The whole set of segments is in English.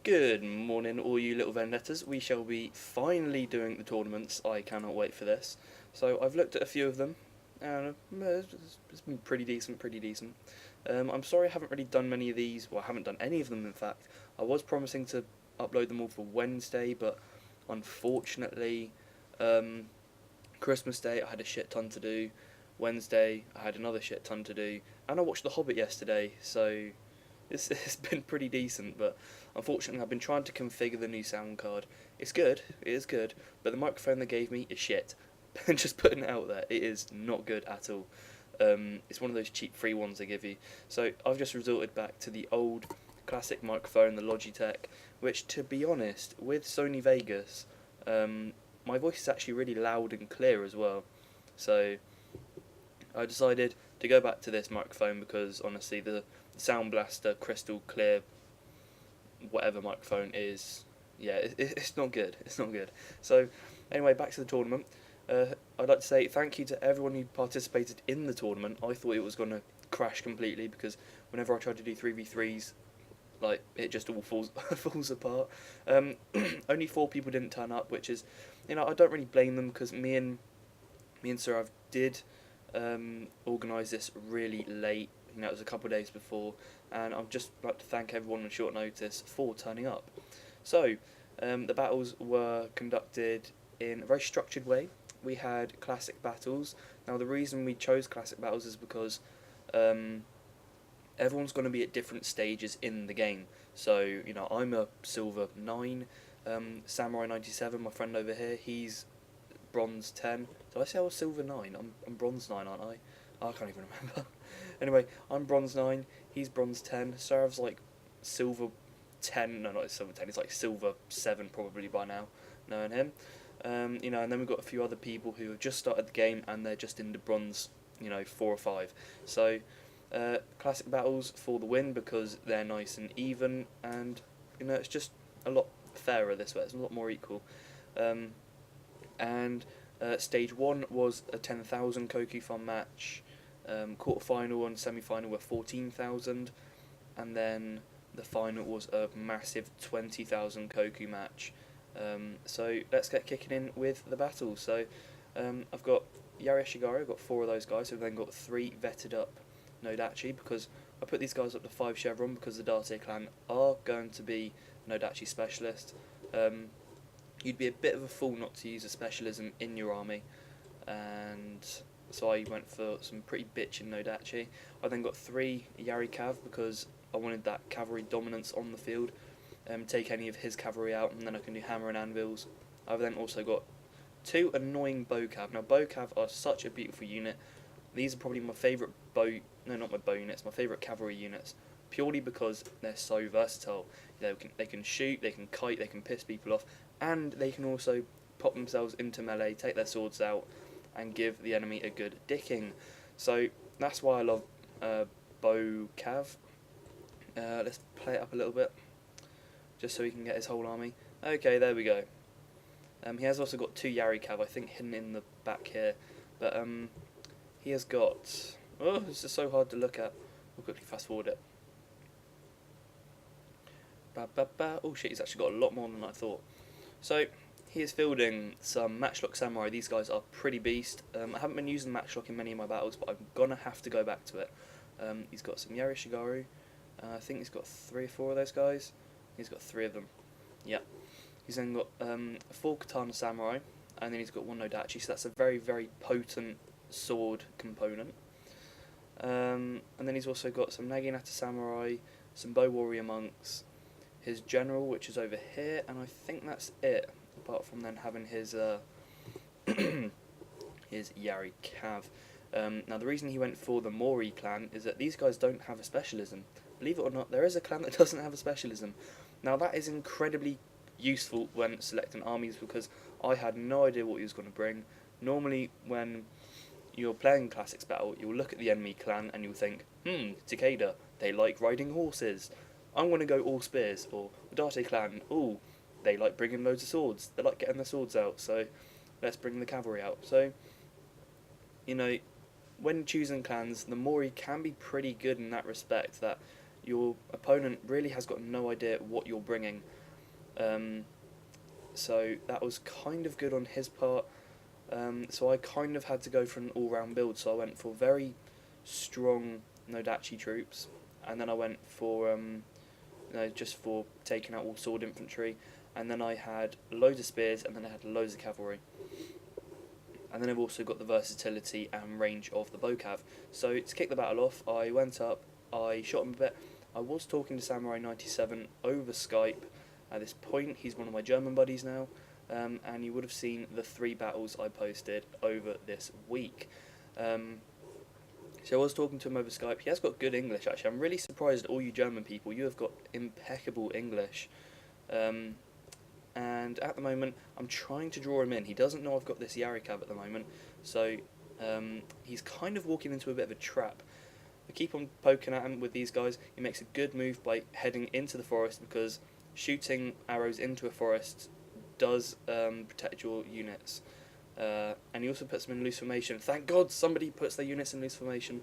Good morning, all you little Vendettas. We shall be finally doing the tournaments. I cannot wait for this. So I've looked at a few of them, and it's been pretty decent, pretty decent. I'm sorry I haven't really done many of these. Well, I haven't done any of them, in fact. I was promising to upload them all for Wednesday, but unfortunately, um, Christmas Day I had a shit ton to do. Wednesday I had another shit ton to do, and I watched The Hobbit yesterday, so it's been pretty decent, but unfortunately I've been trying to configure the new sound card. It's good, it is good, but the microphone they gave me is shit. And just putting it out there, it is not good at all. It's one of those cheap free ones they give you. So I've just resorted back to the old classic microphone, the Logitech, which, to be honest, with Sony Vegas, my voice is actually really loud and clear as well. So I decided to go back to this microphone because honestly the Sound Blaster crystal clear whatever microphone is, yeah, it's not good. It's not good. So anyway, back to the tournament. I'd like to say thank you to everyone who participated in the tournament. I thought it was going to crash completely because whenever I tried to do 3v3s, like, it just all falls falls apart. Only 4 people didn't turn up, which is, I don't really blame them because me and Surav did organise this really late. It was a couple of days before, and I'd just like to thank everyone on short notice for turning up. So, the battles were conducted in a very structured way. We had classic battles. Now, the reason we chose classic battles is because everyone's going to be at different stages in the game. So, I'm a silver 9. Samurai97, my friend over here, he's bronze 10. Did I say I was silver 9? I'm bronze 9, aren't I? I can't even remember. Anyway, I'm bronze 9, he's bronze 10. Sarav's like silver 10. No, not silver 10, he's like silver 7 probably by now, knowing him. And then we've got a few other people who have just started the game and they're just into bronze, 4 or 5. So, classic battles for the win because they're nice and even, and, it's just a lot fairer this way, it's a lot more equal. And stage 1 was a 10,000 Koku Fun match. Quarter-final and semi-final were 14,000, and then the final was a massive 20,000 Koku match. So let's get kicking in with the battle. So I've got Yari Shigaru, I've got 4 of those guys, so I've then got 3 vetted up Nodachi, because I put these guys up to 5 Chevron because the Date clan are going to be Nodachi specialist. You'd be a bit of a fool not to use a specialism in your army, and so I went for some pretty bitchin' Nodachi. I then got 3 Yari Cav because I wanted that cavalry dominance on the field, take any of his cavalry out, and then I can do hammer and anvils. I've then also got 2 annoying bow cav. Now, bow cav are such a beautiful unit. These are probably my favourite not my bow units, my favourite cavalry units, purely because they're so versatile. They can shoot, they can kite, they can piss people off, and they can also pop themselves into melee, take their swords out, and give the enemy a good dicking. So that's why I love bow cav. Let's play it up a little bit, just so he can get his whole army. Okay, there we go. He has also got 2 Yari cav, I think, hidden in the back here, but he has got... Oh, this is so hard to look at. We'll quickly fast forward it. Oh shit, he's actually got a lot more than I thought. So, he is fielding some Matchlock Samurai. These guys are pretty beast. I haven't been using Matchlock in many of my battles, but I'm gonna have to go back to it. He's got some Yari Shigaru. I think he's got 3 or 4 of those guys. He's got 3 of them. Yeah. He's then got 4 Katana Samurai, and then he's got 1 Nodachi, so that's a very, very potent sword component. And then he's also got some Naginata Samurai, some Bow Warrior Monks, his General, which is over here, and I think that's it, apart from then having his his Yari Cav. Now, the reason he went for the Mori clan is that these guys don't have a specialism. Believe it or not, there is a clan that doesn't have a specialism. Now, that is incredibly useful when selecting armies because I had no idea what he was going to bring. Normally, when you're playing Classics Battle, you'll look at the enemy clan and you'll think, Takeda, they like riding horses. I'm going to go all spears. Or the Date clan, ooh, they like bringing loads of swords. They like getting their swords out, so let's bring the cavalry out. So, when choosing clans, the Mori can be pretty good in that respect, that your opponent really has got no idea what you're bringing. So that was kind of good on his part. So I kind of had to go for an all-round build. So I went for very strong Nodachi troops, and then I went for just for taking out all sword infantry, and then I had loads of spears, and then I had loads of cavalry. And then I've also got the versatility and range of the bowcav. So to kick the battle off, I went up, I shot him a bit. I was talking to Samurai97 over Skype. At this point, he's one of my German buddies now, and you would have seen the 3 battles I posted over this week. So I was talking to him over Skype. He has got good English, actually. I'm really surprised at all you German people. You have got impeccable English. And at the moment, I'm trying to draw him in. He doesn't know I've got this Yarikav at the moment, so he's kind of walking into a bit of a trap. I keep on poking at him with these guys. He makes a good move by heading into the forest, because shooting arrows into a forest does protect your units. And he also puts them in loose formation. Thank God somebody puts their units in loose formation.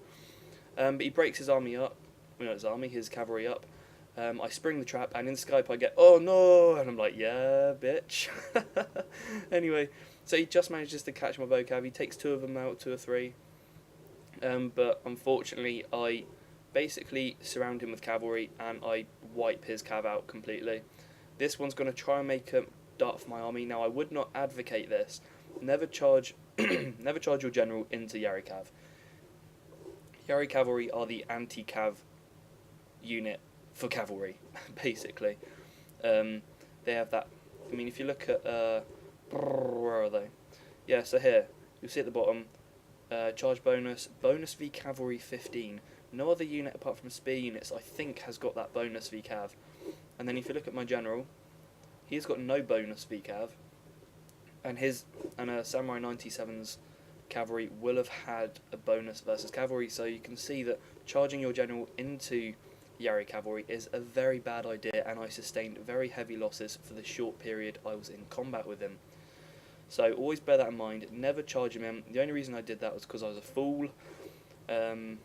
But he breaks his army up, his cavalry up. I spring the trap, and in Skype I get, "Oh no!" and I'm like, "Yeah, bitch." Anyway, so he just manages to catch my bowcav. He takes 2 of them out, 2 or 3. But unfortunately, I basically surround him with cavalry, and I wipe his cav out completely. This one's going to try and make a dart for my army. Now, I would not advocate this. Never charge, never charge your general into Yarikav. Yari cavalry are the anti-cav unit for cavalry, basically. They have that. I mean, if you look at where are they? Yeah, so here you'll see at the bottom, charge bonus v cavalry 15. No other unit apart from spear units, I think, has got that bonus v cav. And then if you look at my general, he's got no bonus v cav, and Samurai97's cavalry will have had a bonus versus cavalry. So you can see that charging your general into Yari cavalry is a very bad idea, and I sustained very heavy losses for the short period I was in combat with him. So always bear that in mind, never charge him in. The only reason I did that was because I was a fool, and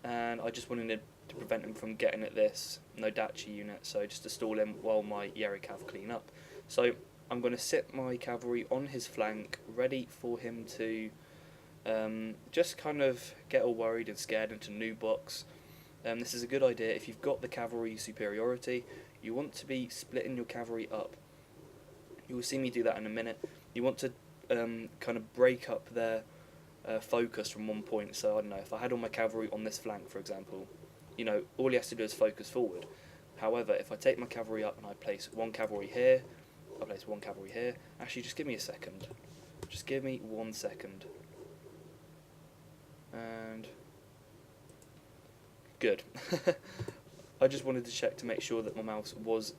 I just wanted to prevent him from getting at this Nodachi unit, so just to stall him while my Yari cav clean up. So I'm going to sit my cavalry on his flank, ready for him to just kind of get all worried and scared into new box. This is a good idea if you've got the cavalry superiority. You want to be splitting your cavalry up. You will see me do that in a minute. You want to kind of break up their focus from one point. So I don't know, if I had all my cavalry on this flank, for example, all he has to do is focus forward. However, if I take my cavalry up and I place 1 cavalry here, I place 1 cavalry here. Actually, just give me a second. Just give me 1 second. And good. I just wanted to check to make sure that my mouse was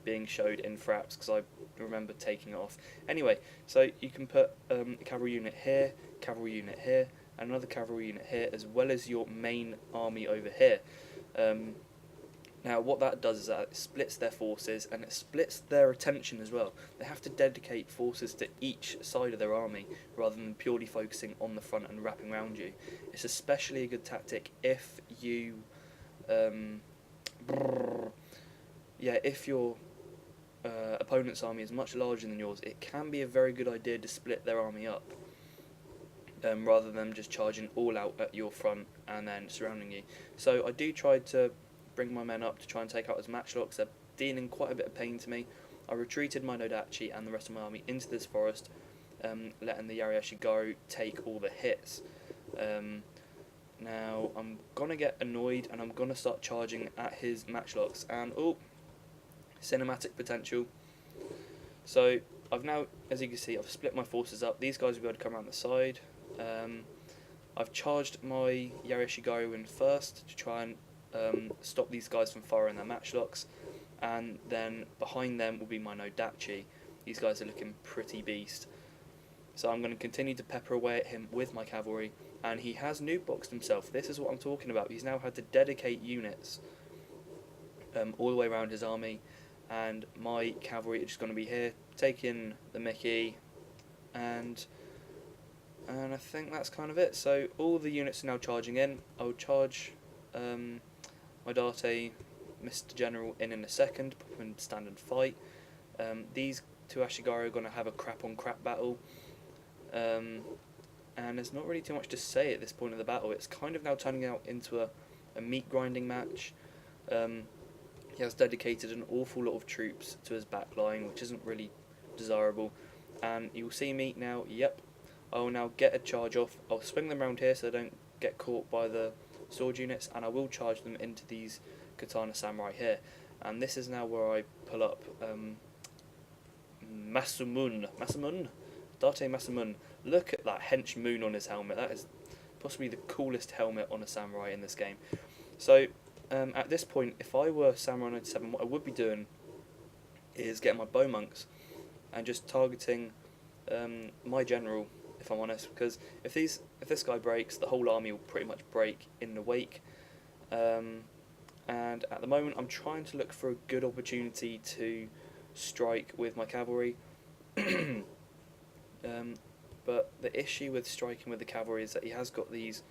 being showed in fraps, because I remember taking it off. Anyway, so you can put a cavalry unit here, and another cavalry unit here, as well as your main army over here. Now what that does is that it splits their forces, and it splits their attention as well. They have to dedicate forces to each side of their army, rather than purely focusing on the front and wrapping around you. It's especially a good tactic if you, if your opponent's army is much larger than yours. It can be a very good idea to split their army up, rather than just charging all out at your front and then surrounding you. So I do try to bring my men up to try and take out his matchlocks. They're dealing quite a bit of pain to me. I retreated my Nodachi and the rest of my army into this forest, letting the Yariashigaru take all the hits. Now I'm gonna get annoyed, and I'm gonna start charging at his matchlocks, and cinematic potential. So I've now, as you can see, I've split my forces up. These guys will be able to come around the side. I've charged my Yariashigaru in first to try and stop these guys from firing their matchlocks, and then behind them will be my Nodachi. These guys are looking pretty beast. So I'm going to continue to pepper away at him with my cavalry, and he has noob boxed himself. This is what I'm talking about. He's now had to dedicate units all the way around his army, and my cavalry are just going to be here taking the Mickey, and I think that's kind of it. So all the units are now charging in. I'll charge my Date, Mr. General in a second, pop him in stand and fight. These two Ashigaru are going to have a crap on crap battle. And there's not really too much to say at this point of the battle. It's kind of now turning out into a meat grinding match. He has dedicated an awful lot of troops to his back line, which isn't really desirable. And you'll see me now, yep, I will now get a charge off. I'll swing them around here so they don't get caught by the sword units, and I will charge them into these Katana Samurai here. And this is now where I pull up Masamune. Date Masamune. Look at that hench moon on his helmet. That is possibly the coolest helmet on a samurai in this game. So, at this point, if I were Samurai97, what I would be doing is getting my bow monks and just targeting my general, if I'm honest, because if this guy breaks, the whole army will pretty much break in the wake. And at the moment, I'm trying to look for a good opportunity to strike with my cavalry. But the issue with striking with the cavalry is that he has got these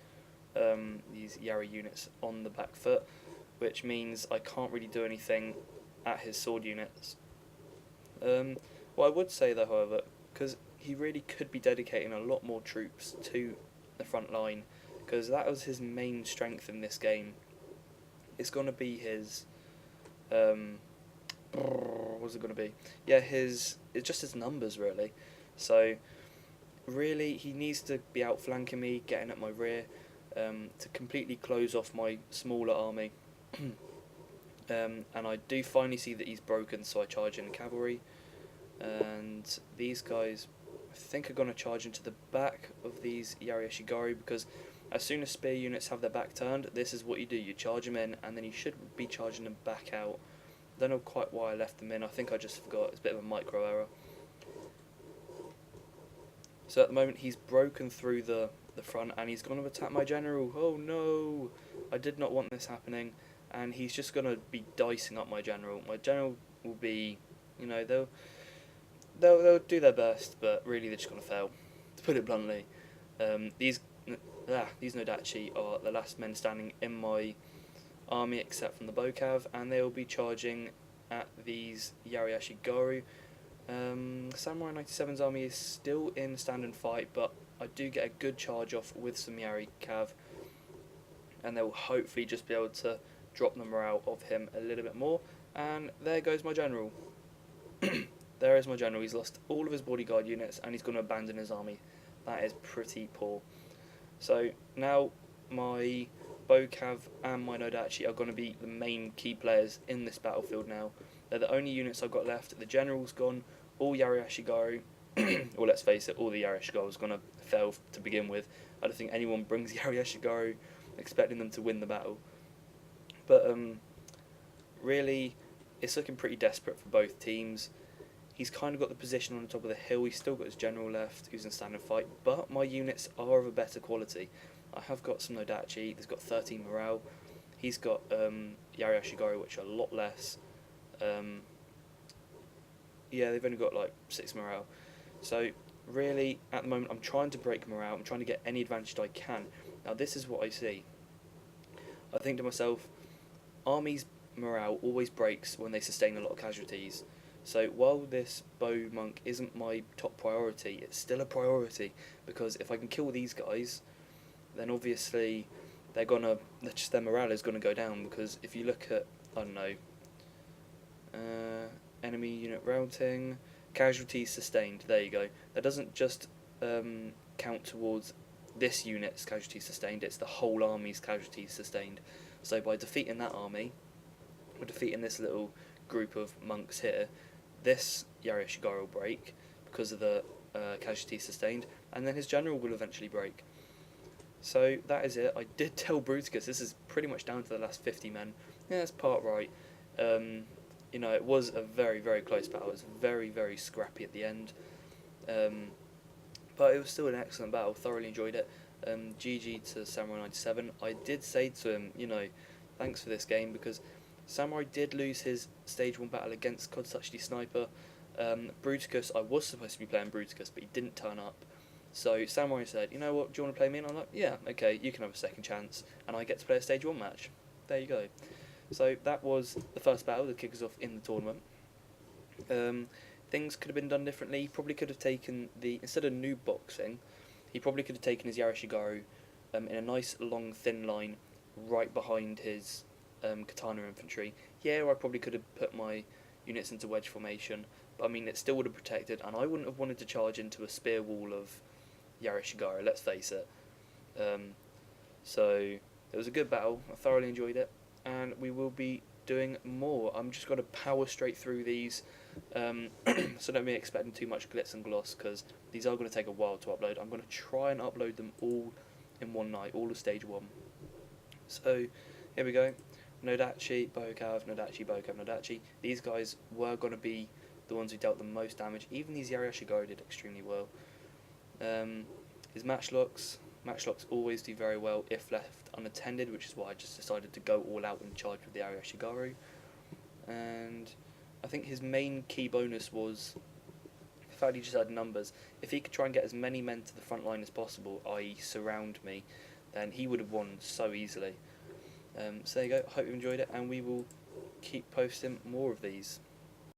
Yari units on the back foot, which means I can't really do anything at his sword units. What I would say though, however, because he really could be dedicating a lot more troops to the front line, because that was his main strength in this game. It's going to be his... what's it going to be? Yeah, it's just his numbers, really. So, really, he needs to be outflanking me, getting at my rear, to completely close off my smaller army. And I do finally see that he's broken, so I charge in cavalry. And these guys, I think, are going to charge into the back of these Yari Ashigaru, because as soon as spear units have their back turned, this is what you do. You charge them in, and then you should be charging them back out. I don't know quite why I left them in. I think I just forgot. It's a bit of a micro error. So at the moment, he's broken through the front, and he's going to attack my general. Oh no! I did not want this happening. And he's just going to be dicing up my general. My general will be, you know, they'll do their best, but really they're just going to fail, to put it bluntly. These Nodachi are the last men standing in my army, except from the Bokav, and they will be charging at these Yari Ashigaru. Samurai97's army is still in stand and fight, but I do get a good charge off with some Yari Cav, and they will hopefully just be able to drop the morale of him a little bit more. And there goes my general. There is my general. He's lost all of his bodyguard units, and he's going to abandon his army. That is pretty poor. So now my Bokav and my Nodachi are going to be the main key players in this battlefield now. They're the only units I've got left. The general's gone. All Yari Ashigaru, well, let's face it, all the Yari Ashigaru is going to fail to begin with. I don't think anyone brings Yari Ashigaru expecting them to win the battle. But really, it's looking pretty desperate for both teams. He's kind of got the position on the top of the hill. He's still got his general left, who's in stand and fight. But my units are of a better quality. I have got some Nodachi. He's got 13 morale. He's got Yari Ashigaru, which are a lot less. Yeah, they've only got like 6 morale. So really, at the moment, I'm trying to break morale. I'm trying to get any advantage I can. Now, this is what I see. I think to myself, armies' morale always breaks when they sustain a lot of casualties. So while this bow monk isn't my top priority, it's still a priority, because if I can kill these guys, then obviously their morale is gonna go down. Because if you look at, I don't know, enemy unit routing, casualties sustained. There you go. That doesn't just count towards this unit's casualties sustained. It's the whole army's casualties sustained. So by defeating that army, or defeating this little group of monks here, this Yari Ashigaru will break because of the casualties sustained, and then his general will eventually break. So that is it. I did tell Bruticus this is pretty much down to the last 50 men. Yeah, that's part right. You know, it was a very, very close battle. It was very, very scrappy at the end. But it was still an excellent battle. Thoroughly enjoyed it. GG to Samurai97. I did say to him, you know, thanks for this game, because Samurai did lose his stage 1 battle against Kodsachi Sniper. Bruticus, I was supposed to be playing Bruticus, but he didn't turn up. So Samurai said, you know what, do you want to play me? And I'm like, yeah, okay, you can have a second chance, and I get to play a stage 1 match. There you go. So that was the first battle that kicked us off in the tournament. Things could have been done differently. He probably could have taken instead of noob boxing, he probably could have taken his Yarishigaru in a nice long thin line right behind his katana infantry. Yeah, I probably could have put my units into wedge formation, but I mean it still would have protected, and I wouldn't have wanted to charge into a spear wall of Yarishigaru, let's face it. So it was a good battle. I thoroughly enjoyed it, and we will be doing more. I'm just going to power straight through these, so don't be expecting too much glitz and gloss, because these are going to take a while to upload. I'm going to try and upload them all in one night, all of stage 1. So here we go. Nodachi, Bokav, Nodachi, Bokav, Nodachi. These guys were going to be the ones who dealt the most damage. Even these Yarishigaru did extremely well. His matchlocks always do very well if left unattended, which is why I just decided to go all out and charge with the Yarishigaru. And I think his main key bonus was the fact he just had numbers. If he could try and get as many men to the front line as possible, i.e. surround me, then he would have won so easily. So there you go, I hope you enjoyed it, and we will keep posting more of these.